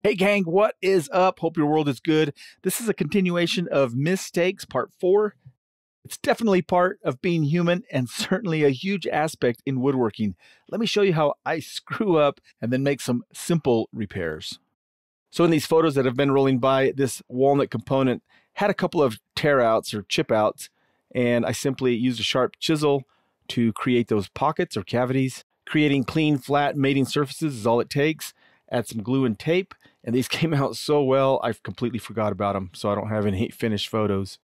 Hey gang, what is up? Hope your world is good. This is a continuation of mistakes, part 4. It's definitely part of being human and certainly a huge aspect in woodworking. Let me show you how I screw up and then make some simple repairs. So in these photos that have been rolling by, this walnut component had a couple of tear outs or chip outs, and I simply used a sharp chisel to create those pockets or cavities. Creating clean, flat mating surfaces is all it takes. Add some glue and tape, and these came out so well, I've completely forgot about them, so I don't have any finished photos.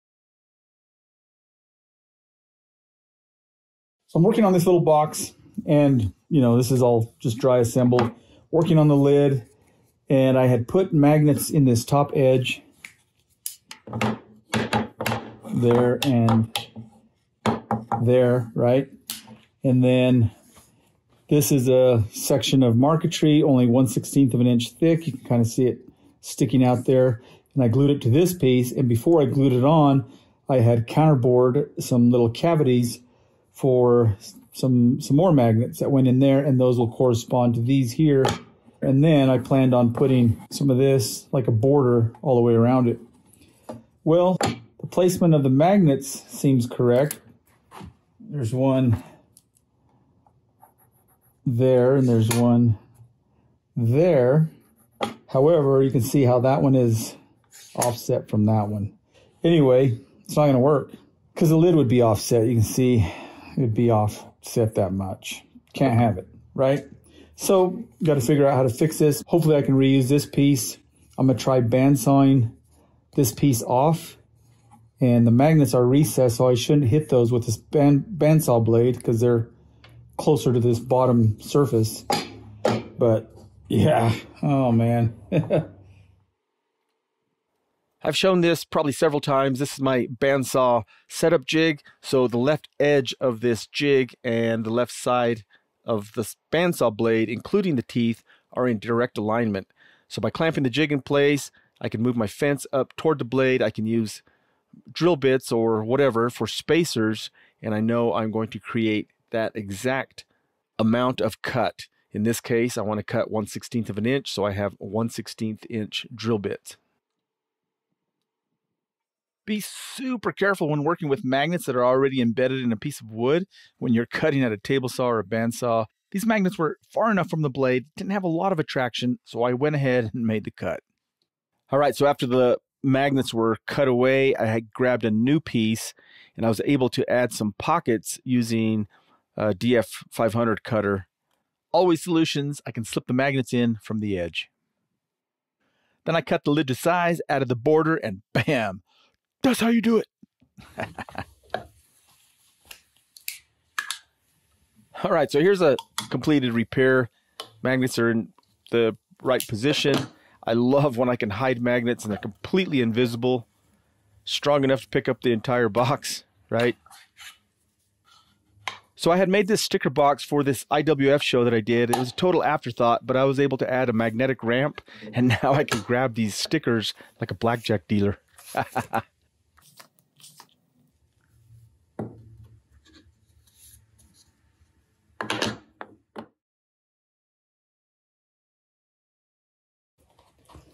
So I'm working on this little box, and this is all just dry assembled. Working on the lid, and I had put magnets in this top edge there and there, right? And then this is a section of marquetry, only 1/16 of an inch thick. You can kind of see it sticking out there. And I glued it to this piece, and before I glued it on, I had counterbored some little cavities for some more magnets that went in there, and those will correspond to these here. And then I planned on putting some of this, like a border, all the way around it. Well, the placement of the magnets seems correct. There's one there, and there's one there. However, you can see how that one is offset from that one. Anyway, it's not going to work because the lid would be offset. You can see it would be offset that much. Can't have it, right? So, got to figure out how to fix this. Hopefully I can reuse this piece. I'm going to try bandsawing this piece off. And the magnets are recessed, so I shouldn't hit those with this bandsaw blade because they're closer to this bottom surface. But yeah, oh man. I've shown this probably several times. This is my bandsaw setup jig. So the left edge of this jig and the left side of the bandsaw blade, including the teeth, are in direct alignment. So by clamping the jig in place, I can move my fence up toward the blade. I can use drill bits or whatever for spacers, and I know I'm going to create that exact amount of cut. In this case, I want to cut 1/16 of an inch, so I have 1/16 inch drill bits. Be super careful when working with magnets that are already embedded in a piece of wood when you're cutting at a table saw or a bandsaw. These magnets were far enough from the blade, didn't have a lot of attraction, so I went ahead and made the cut. All right, so after the magnets were cut away, I had grabbed a new piece, and I was able to add some pockets using a DF 500 cutter. Always solutions, I can slip the magnets in from the edge. Then I cut the lid to size, added the border, and bam! That's how you do it. All right, so here's a completed repair. Magnets are in the right position. I love when I can hide magnets and they're completely invisible. Strong enough to pick up the entire box, right? So I had made this sticker box for this IWF show that I did. It was a total afterthought, but I was able to add a magnetic ramp, and now I can grab these stickers like a blackjack dealer.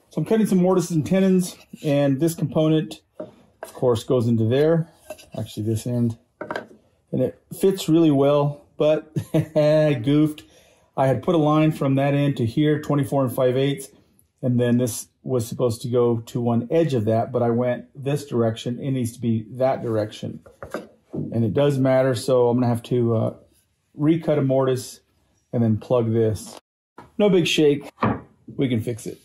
So I'm cutting some mortises and tenons, and this component, of course, goes into there. Actually, this end. And it fits really well, but I goofed. I had put a line from that end to here, 24 5/8, and then this was supposed to go to one edge of that, but I went this direction. It needs to be that direction. And it does matter, so I'm going to have to recut a mortise and then plug this. No big shake. We can fix it.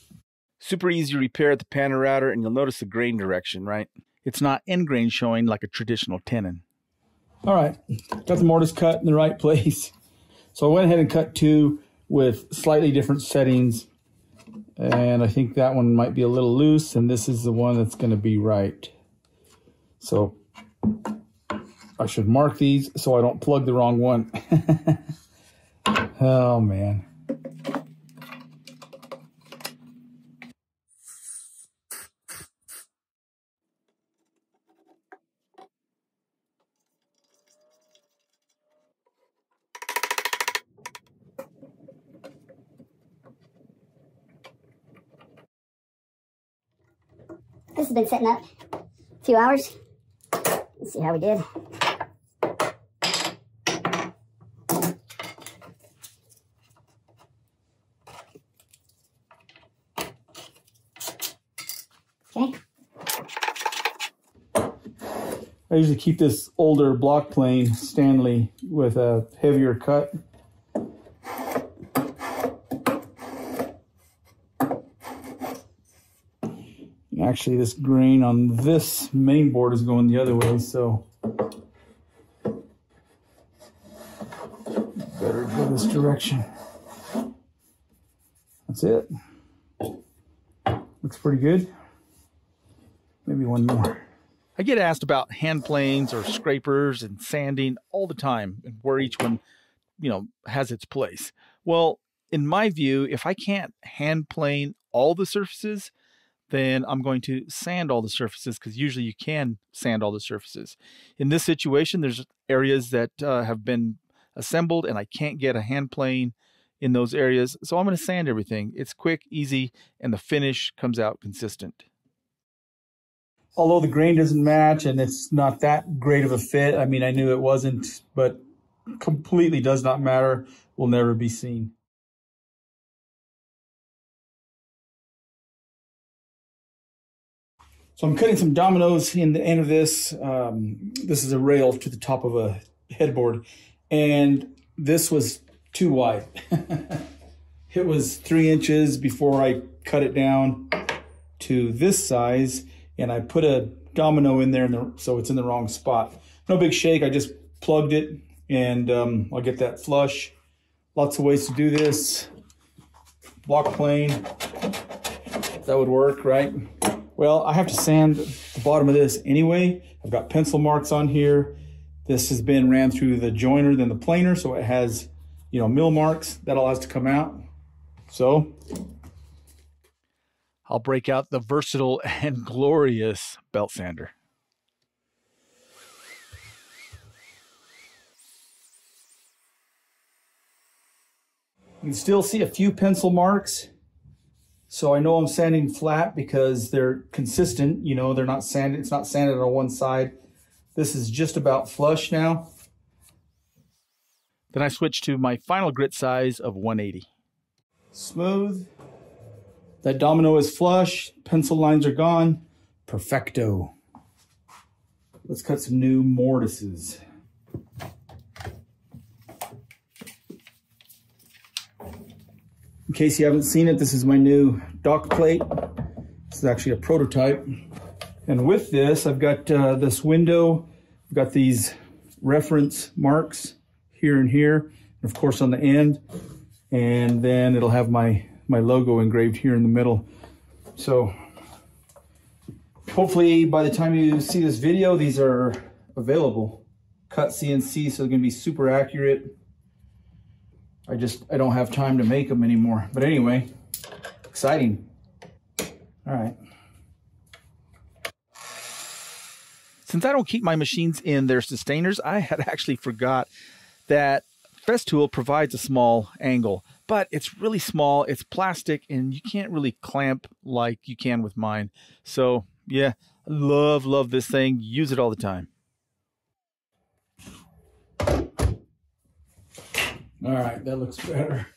Super easy repair at the panel router, and you'll notice the grain direction, right? It's not end grain showing like a traditional tenon. All right, got the mortise cut in the right place. So I went ahead and cut two with slightly different settings. And I think that one might be a little loose, and this is the one that's going to be right. So I should mark these so I don't plug the wrong one. Oh, man. has been setting up a few hours. Let's see how we did. Okay. I usually keep this older block plane Stanley with a heavier cut. Actually, this grain on this main board is going the other way, so better go this direction. That's it. Looks pretty good. Maybe one more. I get asked about hand planes or scrapers and sanding all the time, and where each one, has its place. Well, in my view, if I can't hand plane all the surfaces, then I'm going to sand all the surfaces, because usually you can sand all the surfaces. In this situation, there's areas that have been assembled and I can't get a hand plane in those areas. So I'm going to sand everything. It's quick, easy, and the finish comes out consistent. Although the grain doesn't match and it's not that great of a fit, I mean, I knew it wasn't, but completely does not matter, will never be seen. So I'm cutting some dominoes in the end of this. This is a rail to the top of a headboard, and this was too wide. It was 3 inches before I cut it down to this size, and I put a domino in there, so it's in the wrong spot. No big shake, I just plugged it, and I'll get that flush. Lots of ways to do this. Block plane, that would work, right? Well, I have to sand the bottom of this anyway. I've got pencil marks on here. This has been ran through the joiner, then the planer, so it has, mill marks. That all has to come out. So I'll break out the versatile and glorious belt sander. you can still see a few pencil marks. So I know I'm sanding flat because they're consistent, they're not sanded, it's not sanded on one side. This is just about flush now. Then I switch to my final grit size of 180. Smooth. That domino is flush, pencil lines are gone. Perfecto. Let's cut some new mortises. In case you haven't seen it, this is my new dock plate. This is actually a prototype. And with this, I've got this window. I've got these reference marks here and here, and of course on the end. And then it'll have my logo engraved here in the middle. So hopefully by the time you see this video, these are available. Cut CNC, so they're gonna be super accurate. I don't have time to make them anymore. But anyway, exciting. All right. Since I don't keep my machines in their sustainers, I had actually forgot that Festool provides a small angle, but it's really small, it's plastic, and you can't really clamp like you can with mine. So yeah, I love this thing, use it all the time. All right, that looks better.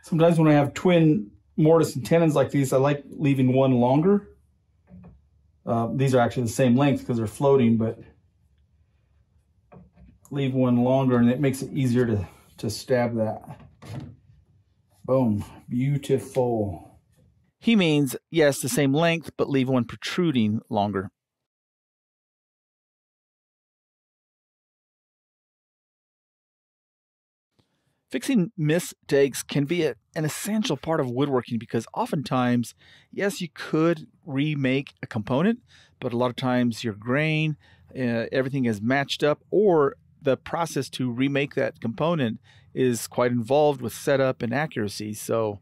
Sometimes when I have twin mortise and tenons like these, I like leaving one longer. These are actually the same length because they're floating, but leave one longer and it makes it easier to stab that. Boom, beautiful. He means, yes, the same length, but leave one protruding longer. Fixing mistakes can be an essential part of woodworking because oftentimes, yes, you could remake a component, but a lot of times your grain, everything is matched up, or the process to remake that component is quite involved with setup and accuracy. So,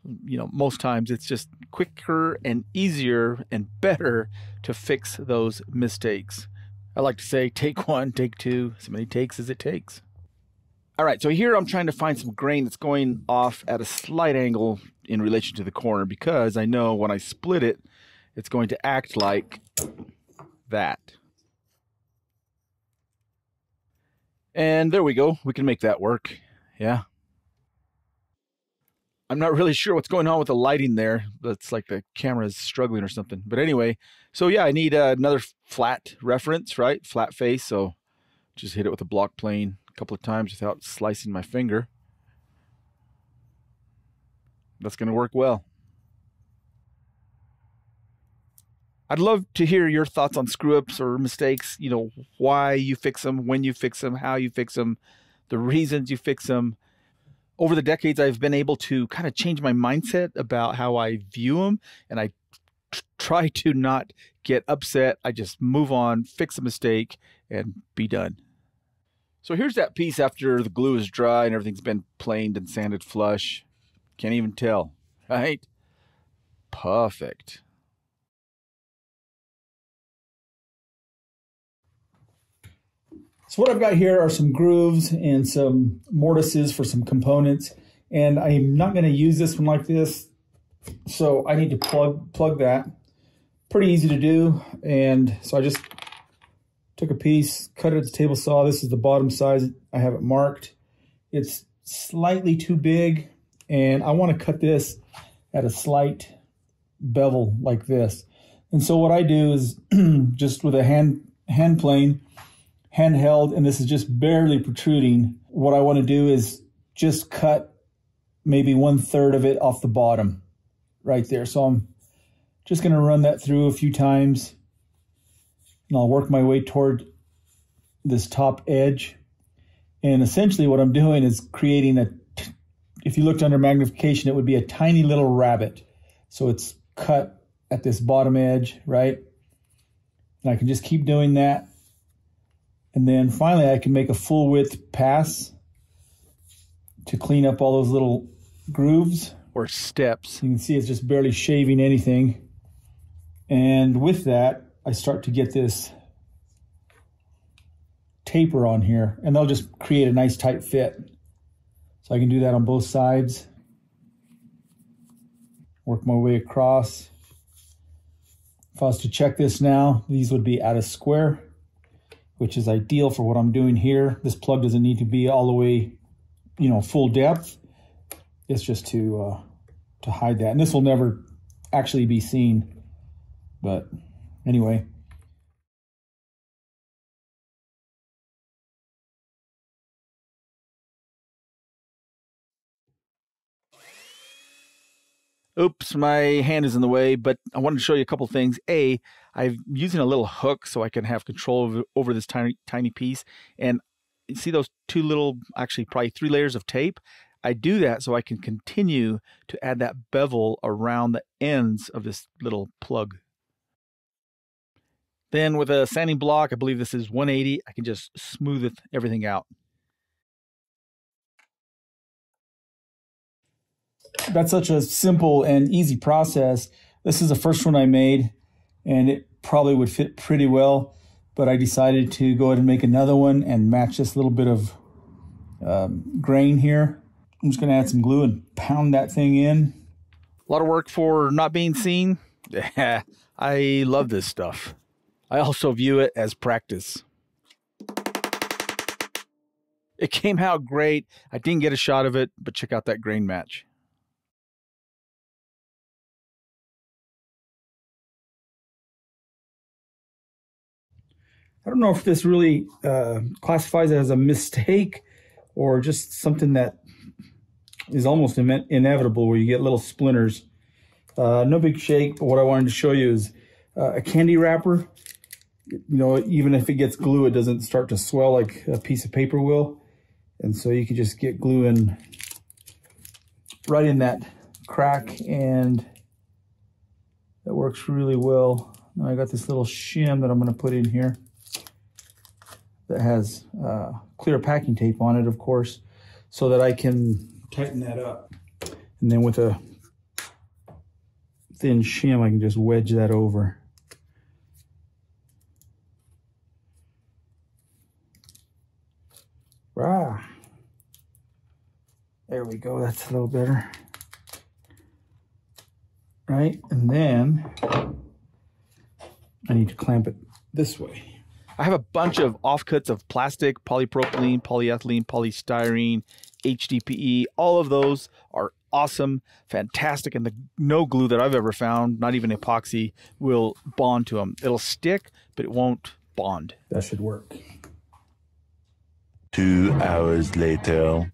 most times it's just quicker and easier and better to fix those mistakes. I like to say, take one, take two, as many takes as it takes. All right, so here I'm trying to find some grain that's going off at a slight angle in relation to the corner, because I know when I split it, it's going to act like that. And there we go. We can make that work. Yeah. I'm not really sure what's going on with the lighting there. It's like the camera is struggling or something. But anyway, so yeah, I need another flat reference, right? Flat face. So just hit it with a block plane a couple of times without slicing my finger. That's going to work well. I'd love to hear your thoughts on screw-ups or mistakes, you know, why you fix them, when you fix them, how you fix them, the reasons you fix them. Over the decades, I've been able to kind of change my mindset about how I view them, and I try to not get upset. I just move on, fix a mistake, and be done. So here's that piece after the glue is dry and everything's been planed and sanded flush. Can't even tell, right? Perfect. So what I've got here are some grooves and some mortises for some components. And I'm not going to use this one like this, so I need to plug that. Pretty easy to do. And so I just took a piece, cut it at the table saw. This is the bottom size. I have it marked. It's slightly too big, and I want to cut this at a slight bevel like this. And so what I do is just with a hand plane, handheld, and this is just barely protruding. What I want to do is just cut maybe 1/3 of it off the bottom right there. So I'm just going to run that through a few times, and I'll work my way toward this top edge. And essentially what I'm doing is creating if you looked under magnification, it would be a tiny little rabbit. So it's cut at this bottom edge, right? And I can just keep doing that. And then finally I can make a full width pass to clean up all those little grooves. Or steps. You can see it's just barely shaving anything. And with that, I start to get this taper on here, and they'll just create a nice tight fit. So I can do that on both sides. Work my way across. If I was to check this now, these would be at a square, which is ideal for what I'm doing here. This plug doesn't need to be all the way, you know, full depth. It's just to hide that. And this will never actually be seen. But anyway. Oops, my hand is in the way, but I wanted to show you a couple things. A, I'm using a little hook so I can have control over this tiny piece. And you see those two little, actually probably 3 layers of tape? I do that so I can continue to add that bevel around the ends of this little plug. Then with a sanding block, I believe this is 180, I can just smooth everything out. That's such a simple and easy process. This is the first one I made, and it probably would fit pretty well, but I decided to go ahead and make another one and match this little bit of grain here. I'm just going to add some glue and pound that thing in. A lot of work for not being seen. I love this stuff. I also view it as practice. It came out great. I didn't get a shot of it, but check out that grain match. I don't know if this really classifies as a mistake or just something that is almost inevitable, where you get little splinters. No big shake, but what I wanted to show you is a candy wrapper. You know, even if it gets glue, it doesn't start to swell like a piece of paper will. And so you can just get glue in right in that crack, and that works really well. Now I got this little shim that I'm going to put in here that has clear packing tape on it, of course, so that I can tighten that up. And then with a thin shim, I can just wedge that over. Ah. There we go, that's a little better. Right, and then I need to clamp it this way. I have a bunch of offcuts of plastic, polypropylene, polyethylene, polystyrene, HDPE. All of those are awesome, fantastic, and the no glue that I've ever found, not even epoxy, will bond to them. It'll stick, but it won't bond. That should work. 2 hours later.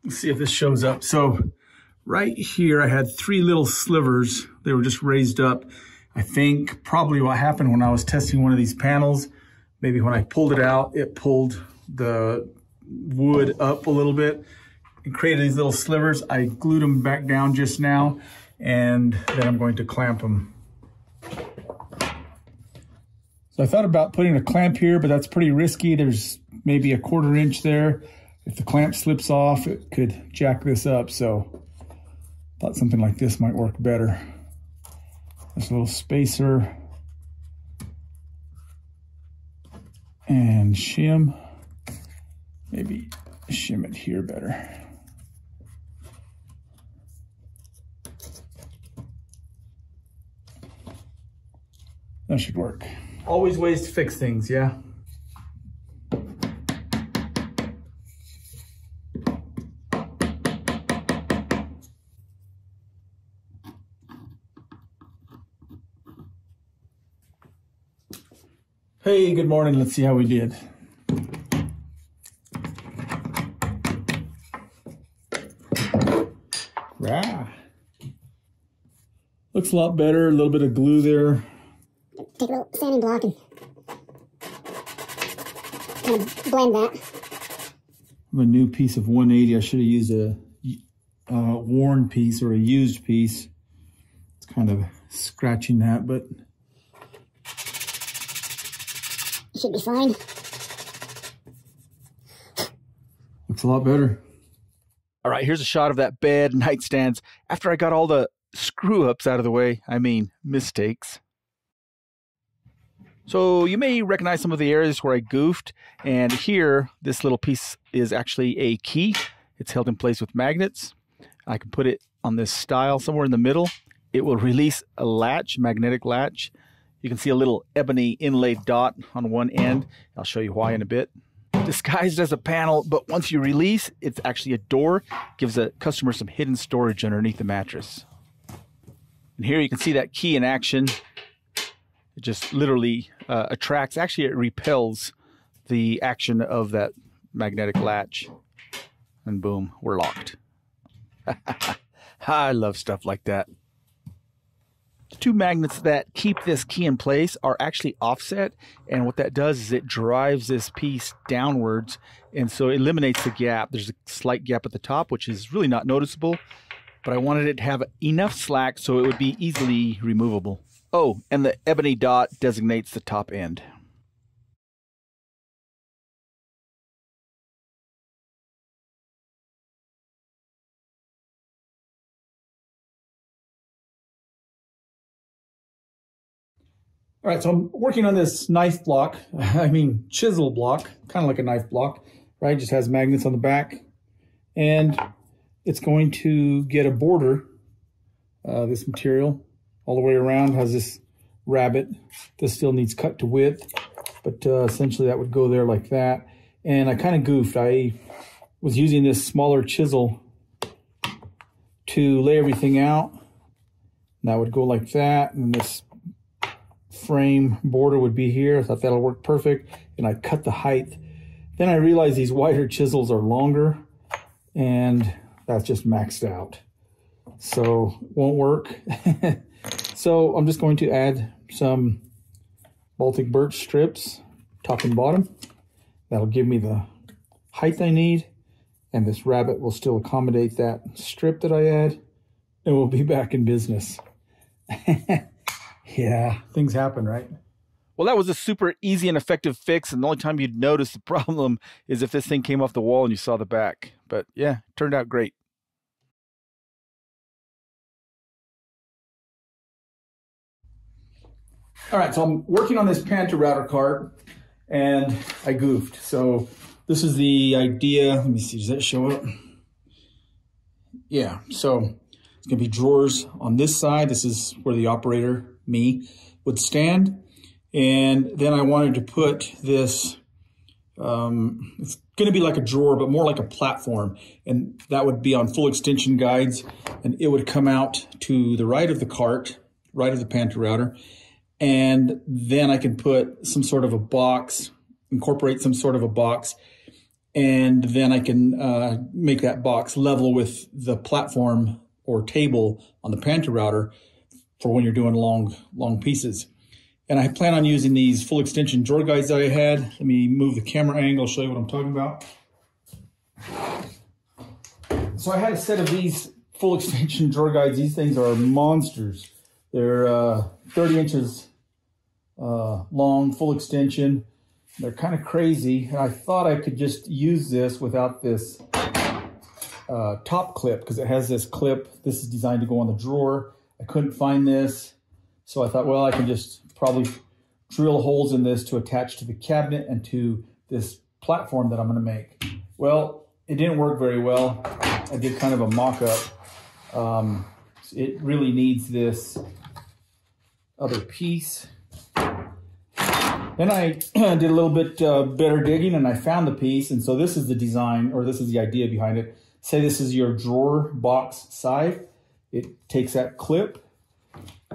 Let's see if this shows up. So right here, I had 3 little slivers. They were just raised up. I think probably what happened when I was testing one of these panels, maybe when I pulled it out, it pulled the wood up a little bit and created these little slivers. I glued them back down just now, and then I'm going to clamp them. So I thought about putting a clamp here, but that's pretty risky. There's maybe a 1/4 inch there. If the clamp slips off, it could jack this up. So I thought something like this might work better. There's a little spacer and shim. Maybe shim it here better. That should work. Always ways to fix things, yeah? Hey, good morning. Let's see how we did. Rah. Looks a lot better. A little bit of glue there. Take a little sanding block and kind of blend that. I have a new piece of 180. I should have used a worn piece or a used piece. It's kind of scratching that, but Should be fine. looks a lot better. All right, here's a shot of that bed, nightstands, after I got all the screw-ups out of the way. I mean, mistakes. So you may recognize some of the areas where I goofed, and here, this little piece is actually a key. It's held in place with magnets. I can put it on this style somewhere in the middle. It will release a latch, magnetic latch. You can see a little ebony inlaid dot on one end. I'll show you why in a bit. Disguised as a panel, but once you release, it's actually a door. Gives the customer some hidden storage underneath the mattress. And here you can see that key in action. It just literally attracts, actually it repels the action of that magnetic latch. And boom, we're locked. I love stuff like that. The 2 magnets that keep this key in place are actually offset, and what that does is it drives this piece downwards, and so it eliminates the gap. There's a slight gap at the top, which is really not noticeable, but I wanted it to have enough slack so it would be easily removable. Oh, and the ebony dot designates the top end. All right, so I'm working on this knife block. I mean, chisel block, kind of like a knife block, right? Just has magnets on the back. And it's going to get a border, this material, all the way around. Has this rabbet. This still needs cut to width, but essentially that would go there like that. And I kind of goofed. I was using this smaller chisel to lay everything out. And that would go like that, and this frame border would be here. I thought that'll work perfect, and I cut the height. Then I realized these wider chisels are longer, and that's just maxed out, so won't work. So I'm just going to add some Baltic birch strips, top and bottom. That'll give me the height I need, and this rabbet will still accommodate that strip that I add, and we'll be back in business. Yeah, things happen, right? Well, that was a super easy and effective fix, and the only time you'd notice the problem is if this thing came off the wall and you saw the back. But yeah, turned out great. All right, so I'm working on this panther router cart, and I goofed. So this is the idea. Let me see, does that show up? Yeah, so it's gonna be drawers on this side. This is where the operator, me, would stand. And then I wanted to put this, it's gonna be like a drawer, but more like a platform. And that would be on full extension guides. And it would come out to the right of the cart, right of the panther router. And then I can put some sort of a box, incorporate some sort of a box. And then I can make that box level with the platform or table on the panther router for when you're doing long pieces. And I plan on using these full extension drawer guides that I had. Let me move the camera angle, show you what I'm talking about. So I had a set of these full extension drawer guides. These things are monsters. They're 30 inches long, full extension. They're kind of crazy. And I thought I could just use this without this top clip, because it has this clip. This is designed to go on the drawer. I couldn't find this. So I thought, well, I can just probably drill holes in this to attach to the cabinet and to this platform that I'm going to make. Well, it didn't work very well. I did kind of a mock-up. It really needs this other piece. Then I did a little bit better digging, and I found the piece. And so this is the design, or this is the idea behind it. Say this is your drawer box side. It takes that clip.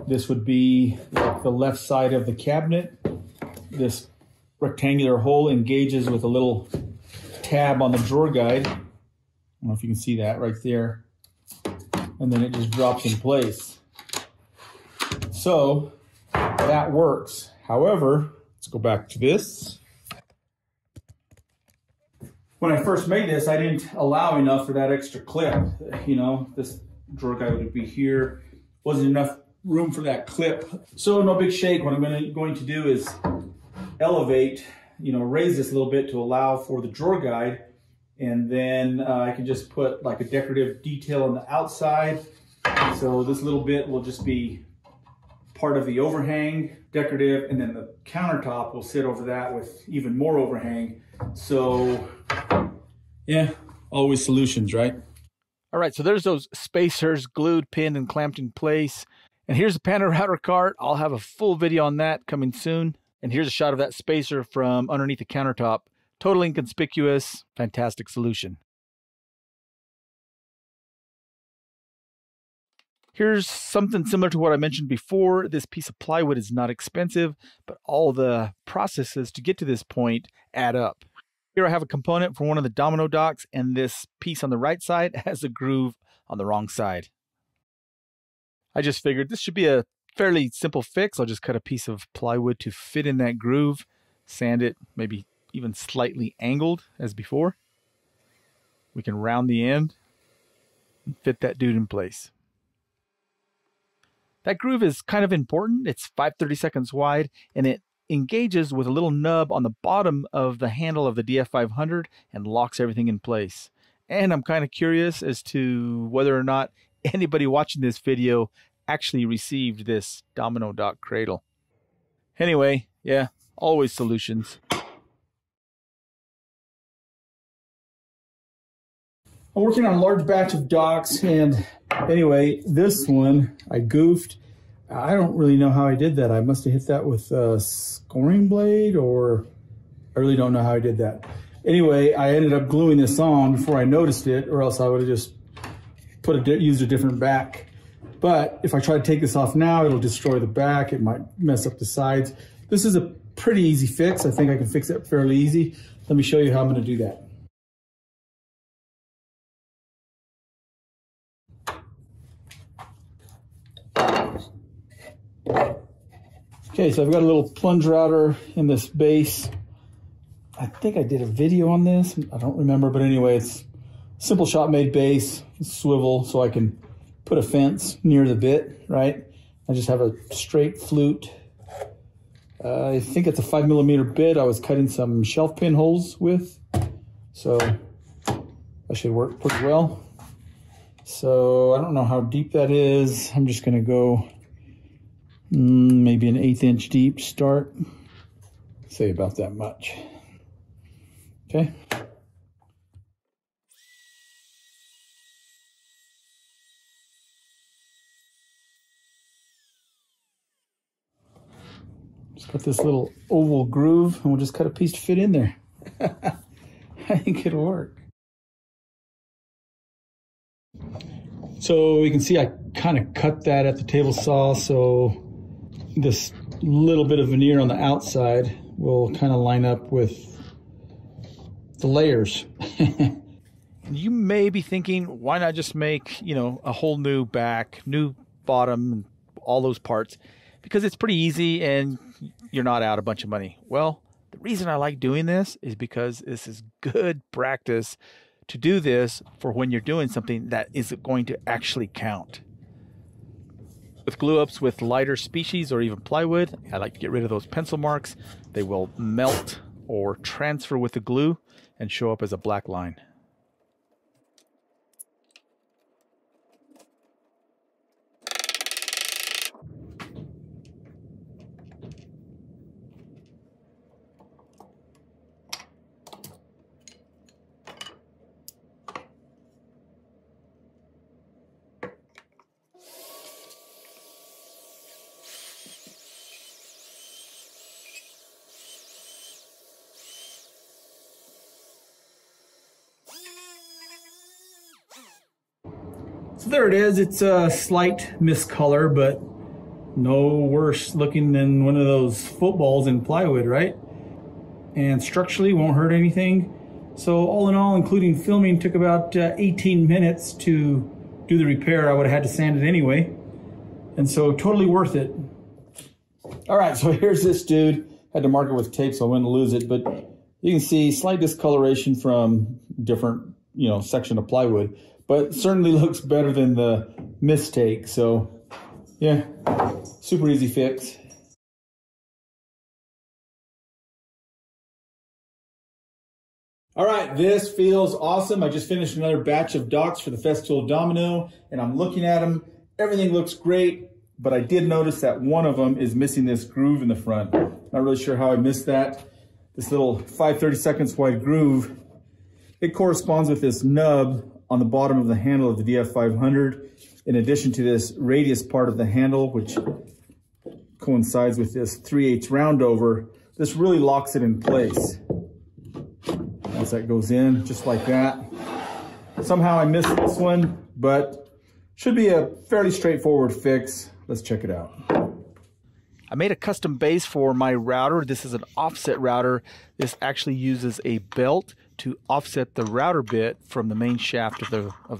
This would be the left side of the cabinet. This rectangular hole engages with a little tab on the drawer guide. I don't know if you can see that right there. And then it just drops in place. So that works. However, let's go back to this. When I first made this, I didn't allow enough for that extra clip. You know, this drawer guide would be here. Wasn't enough room for that clip. So no big shake. What I'm going to do is elevate, raise this a little bit to allow for the drawer guide. And then I can just put like a decorative detail on the outside. So this little bit will just be part of the overhang, decorative, and then the countertop will sit over that with even more overhang. So yeah, always solutions, right? All right, so there's those spacers glued, pinned, and clamped in place. And here's the panther router cart. I'll have a full video on that coming soon. And here's a shot of that spacer from underneath the countertop. Totally inconspicuous, fantastic solution. Here's something similar to what I mentioned before. This piece of plywood is not expensive, but all the processes to get to this point add up. Here I have a component for one of the domino docks, and this piece on the right side has a groove on the wrong side. I just figured this should be a fairly simple fix. I'll just cut a piece of plywood to fit in that groove, sand it, maybe even slightly angled as before. We can round the end and fit that dude in place. That groove is kind of important. It's 5/32 wide, and it engages with a little nub on the bottom of the handle of the DF500 and locks everything in place. And I'm kind of curious as to whether or not anybody watching this video actually received this domino dock cradle. Anyway, yeah, always solutions. I'm working on a large batch of docks, and anyway, this one I goofed. I don't really know how I did that. I must have hit that with a scoring blade, or I really don't know how I did that. Anyway, I ended up gluing this on before I noticed it, or else I would have just used a different back. But if I try to take this off now, it'll destroy the back. It might mess up the sides. This is a pretty easy fix. I think I can fix it fairly easy. Let me show you how I'm going to do that. Okay, so I've got a little plunge router in this base. I think I did a video on this. I don't remember, but anyway, it's simple shop made base, swivel, so I can put a fence near the bit, right? I just have a straight flute I think it's a 5mm bit I was cutting some shelf pin holes with. So that should work pretty well. So I don't know how deep that is. I'm just gonna go maybe an 1/8 inch deep start. Say about that much. Okay. Just got this little oval groove and we'll just cut a piece to fit in there. I think it'll work. So you can see I kind of cut that at the table saw, so this little bit of veneer on the outside will kind of line up with the layers. You may be thinking, why not just make, a whole new back, new bottom, and all those parts? Because it's pretty easy and you're not out a bunch of money. Well, the reason I like doing this is because this is good practice to do this for when you're doing something that is going to actually count. With glue-ups with lighter species or even plywood, I like to get rid of those pencil marks. They will melt or transfer with the glue and show up as a black line. So there it is. It's a slight miscolor, but no worse looking than one of those footballs in plywood, right? And structurally won't hurt anything. So all in all, including filming, took about 18 minutes to do the repair. I would have had to sand it anyway. And so totally worth it. All right, so here's this dude. Had to mark it with tape so I wouldn't lose it, but you can see slight discoloration from different, section of plywood, but certainly looks better than the mistake. So yeah, super easy fix. All right, this feels awesome. I just finished another batch of docks for the Festool Domino, and I'm looking at them. Everything looks great, but I did notice that one of them is missing this groove in the front. Not really sure how I missed that. This little 5/32 wide groove, it corresponds with this nub on the bottom of the handle of the DF500, in addition to this radius part of the handle, which coincides with this 3/8 round over. This really locks it in place. Once that goes in, just like that. Somehow I missed this one, but should be a fairly straightforward fix. Let's check it out. I made a custom base for my router. This is an offset router. This actually uses a belt to offset the router bit from the main shaft of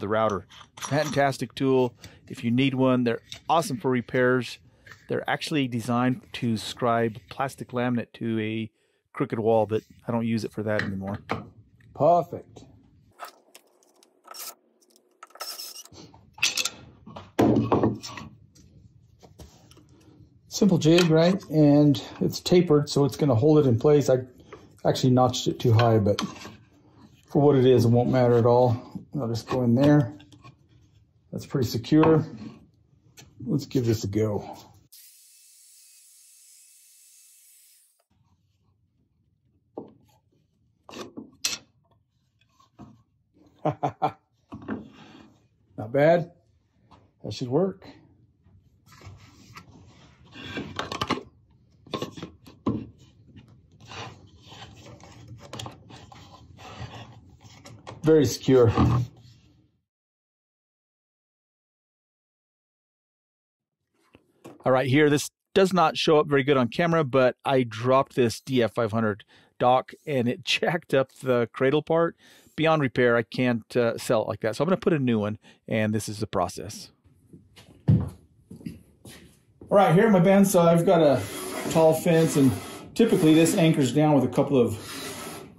the router. Fantastic tool. If you need one, they're awesome for repairs. They're actually designed to scribe plastic laminate to a crooked wall, but I don't use it for that anymore. Perfect. Simple jig, right? And it's tapered, so it's going to hold it in place. I actually notched it too high, but for what it is, it won't matter at all. I'll just go in there. That's pretty secure. Let's give this a go. Not bad. That should work. Very secure. All right, here, this does not show up very good on camera, but I dropped this DF500 dock and it jacked up the cradle part. Beyond repair, I can't sell it like that. So I'm going to put a new one, and this is the process. All right, here at my bandsaw, I've got a tall fence, and typically this anchors down with a couple of,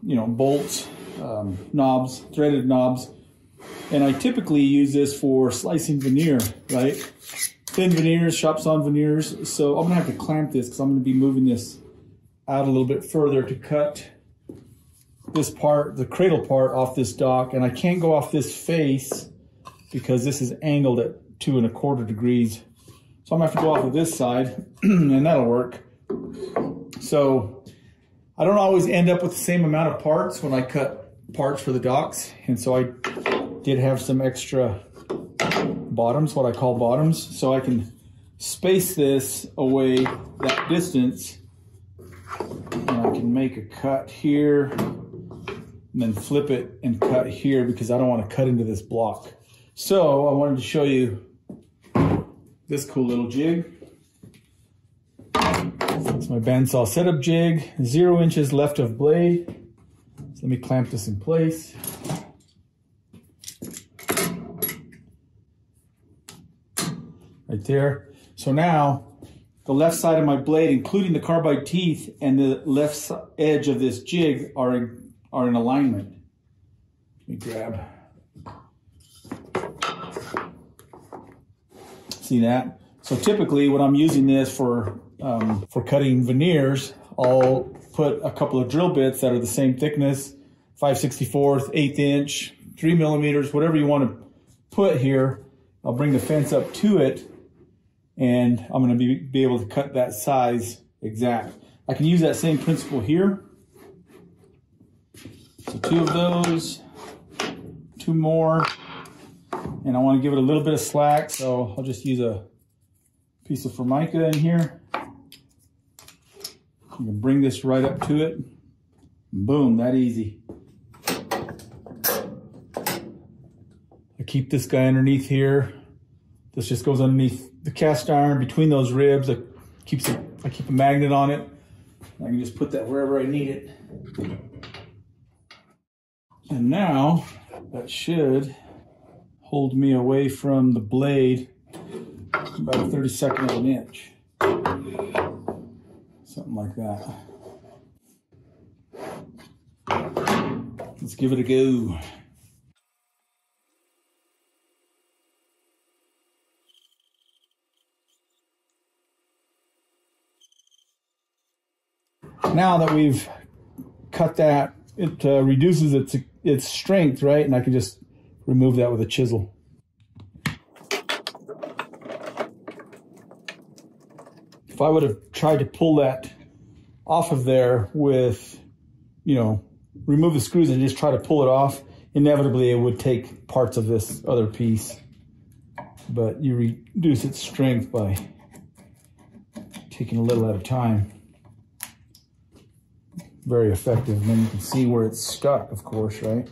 bolts, knobs, threaded knobs. And I typically use this for slicing veneer, right? Thin veneers, shop sawn veneers. So I'm gonna have to clamp this because I'm gonna be moving this out a little bit further to cut this part, the cradle part, off this dock, and I can't go off this face because this is angled at 2 1/4 degrees. So I'm gonna have to go off of this side and that'll work. So I don't always end up with the same amount of parts when I cut parts for the docks. And so I did have some extra bottoms, what I call bottoms. So I can space this away that distance. And I can make a cut here and then flip it and cut here because I don't want to cut into this block. So I wanted to show you this cool little jig. It's my bandsaw setup jig, 0 inches left of blade. So let me clamp this in place. Right there. So now the left side of my blade, including the carbide teeth and the left edge of this jig are in alignment. Let me grab. See that? So typically when I'm using this for cutting veneers, I'll put a couple of drill bits that are the same thickness, 5/64, 1/8 inch, 3 millimeters, whatever you want to put here. I'll bring the fence up to it and I'm going to be able to cut that size exact. I can use that same principle here. So 2 of those, 2 more. And I want to give it a little bit of slack, so I'll just use a piece of Formica in here. You can bring this right up to it. Boom, that easy. I keep this guy underneath here. This just goes underneath the cast iron between those ribs. I keep a magnet on it. I can just put that wherever I need it. And now that should hold me away from the blade about a 32nd of an inch. Something like that. Let's give it a go. Now that we've cut that, it reduces its strength, right? And I can just remove that with a chisel. If I would have tried to pull that off of there with, remove the screws and just try to pull it off, inevitably it would take parts of this other piece. But you reduce its strength by taking a little at a time. Very effective. And then you can see where it's stuck, of course, right?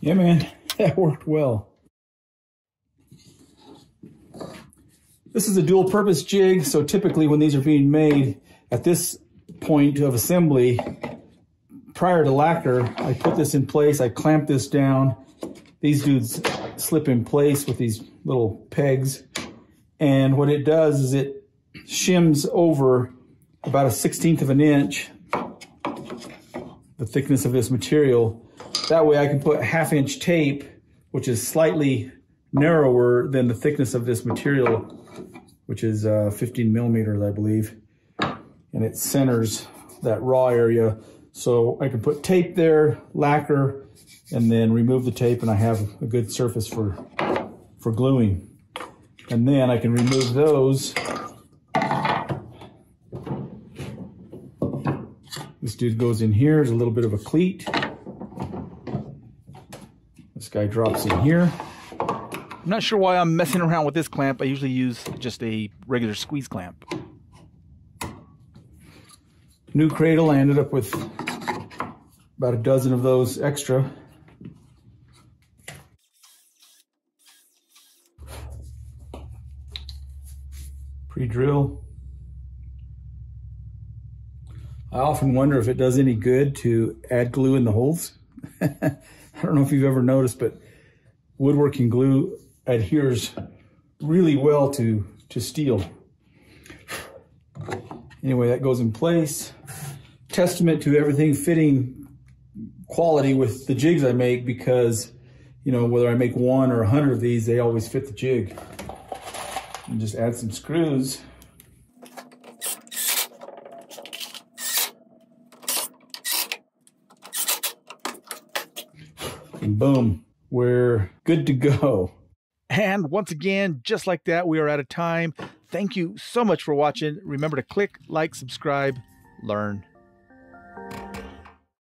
Yeah, man, that worked well. This is a dual purpose jig, so typically when these are being made at this point of assembly, prior to lacquer, I put this in place, I clamp this down. These dudes slip in place with these little pegs. And what it does is it shims over about a 1/16 of an inch, the thickness of this material. That way I can put 1/2 inch tape, which is slightly narrower than the thickness of this material, which is 15 millimeters, I believe. And it centers that raw area. So I can put tape there, lacquer, and then remove the tape, and I have a good surface for gluing. And then I can remove those. This dude goes in here. There's a little bit of a cleat. This guy drops in here. I'm not sure why I'm messing around with this clamp. I usually use just a regular squeeze clamp. New cradle, I ended up with about a dozen of those extra. Pre-drill. I often wonder if it does any good to add glue in the holes. I don't know if you've ever noticed, but woodworking glue adheres really well to steel. Anyway, that goes in place. Testament to everything fitting quality with the jigs I make, because you know, whether I make 1 or 100 of these, they always fit the jig. And just add some screws. And boom, we're good to go. And once again, just like that, we are out of time. Thank you so much for watching. Remember to click, like, subscribe, learn.